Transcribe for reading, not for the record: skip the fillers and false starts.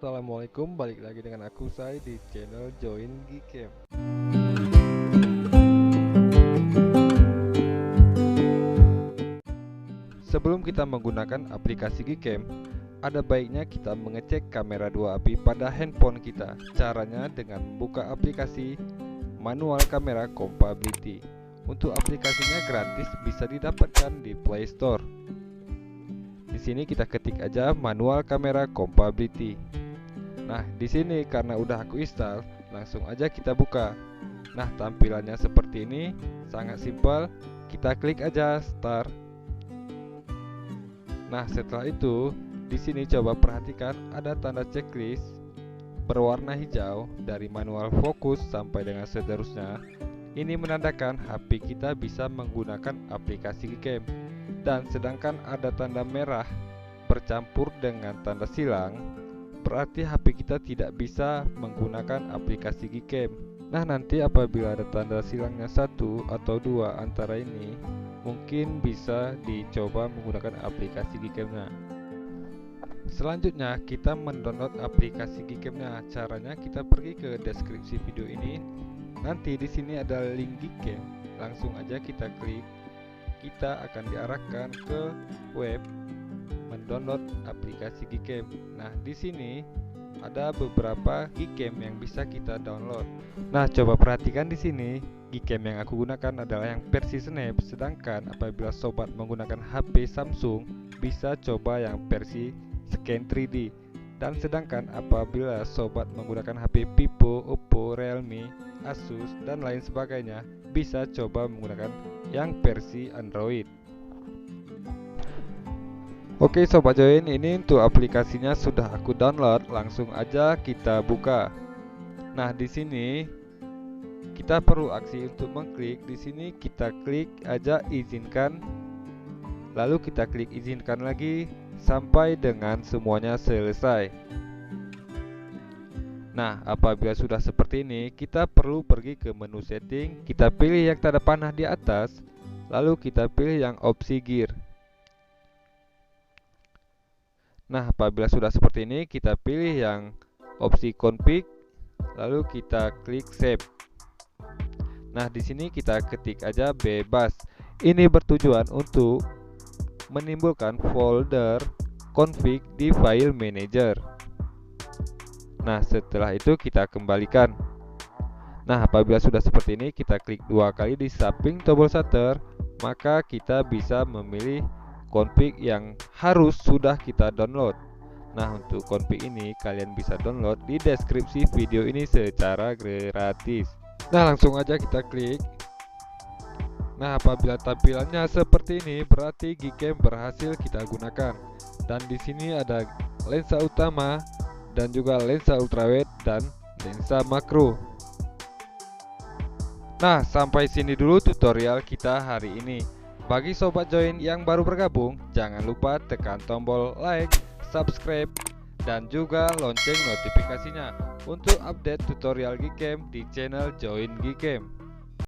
Assalamualaikum, balik lagi dengan aku Sai di channel Join Gcam. Sebelum kita menggunakan aplikasi Gcam, ada baiknya kita mengecek kamera dua api pada handphone kita. Caranya dengan membuka aplikasi Manual Camera Compatibility. Untuk aplikasinya gratis, bisa didapatkan di Play Store. Di sini kita ketik aja Manual Camera Compatibility. Nah, di sini karena udah aku install, langsung aja kita buka. Nah, tampilannya seperti ini, sangat simpel. Kita klik aja Start. Nah, setelah itu, di sini coba perhatikan ada tanda checklist berwarna hijau dari manual fokus sampai dengan seterusnya. Ini menandakan HP kita bisa menggunakan aplikasi Gcam. Dan sedangkan ada tanda merah bercampur dengan tanda silang, berarti HP kita tidak bisa menggunakan aplikasi Gcam. Nah, nanti apabila ada tanda silangnya 1 atau 2 antara ini, mungkin bisa dicoba menggunakan aplikasi Gcam-nya. Selanjutnya kita mendownload aplikasi Gcam-nya. Caranya kita pergi ke deskripsi video ini. Nanti di sini ada link Gcam. Langsung aja kita klik. Kita akan diarahkan ke web mendownload aplikasi Gcam. Nah, di sini ada beberapa Gcam yang bisa kita download. Nah, coba perhatikan di sini. Gcam yang aku gunakan adalah yang versi Snap, sedangkan apabila sobat menggunakan HP Samsung bisa coba yang versi Scan 3D. Dan sedangkan apabila sobat menggunakan HP Vivo, Oppo, Realme, Asus dan lain sebagainya, bisa coba menggunakan yang versi Android. Oke sobat join, ini untuk aplikasinya sudah aku download, langsung aja kita buka. Nah, di sini kita perlu aksi untuk mengklik. Di sini kita klik aja izinkan. Lalu kita klik izinkan lagi sampai dengan semuanya selesai. Nah, apabila sudah seperti ini, kita perlu pergi ke menu setting. Kita pilih yang tanda panah di atas, lalu kita pilih yang opsi gear. Nah, apabila sudah seperti ini, kita pilih yang opsi config, lalu kita klik save. Nah, di sini kita ketik aja bebas. Ini bertujuan untuk menimbulkan folder config di file manager. Nah, setelah itu kita kembalikan. Nah, apabila sudah seperti ini, kita klik dua kali di samping tombol shutter, maka kita bisa memilih config yang harus sudah kita download. Nah, untuk config ini kalian bisa download di deskripsi video ini secara gratis. Nah, langsung aja kita klik. Nah, apabila tampilannya seperti ini, berarti Gcam berhasil kita gunakan. Dan di sini ada lensa utama dan juga lensa ultrawide dan lensa makro. Nah, sampai sini dulu tutorial kita hari ini. Bagi sobat join yang baru bergabung, jangan lupa tekan tombol like, subscribe, dan juga lonceng notifikasinya untuk update tutorial Gcam di channel Join Gcam.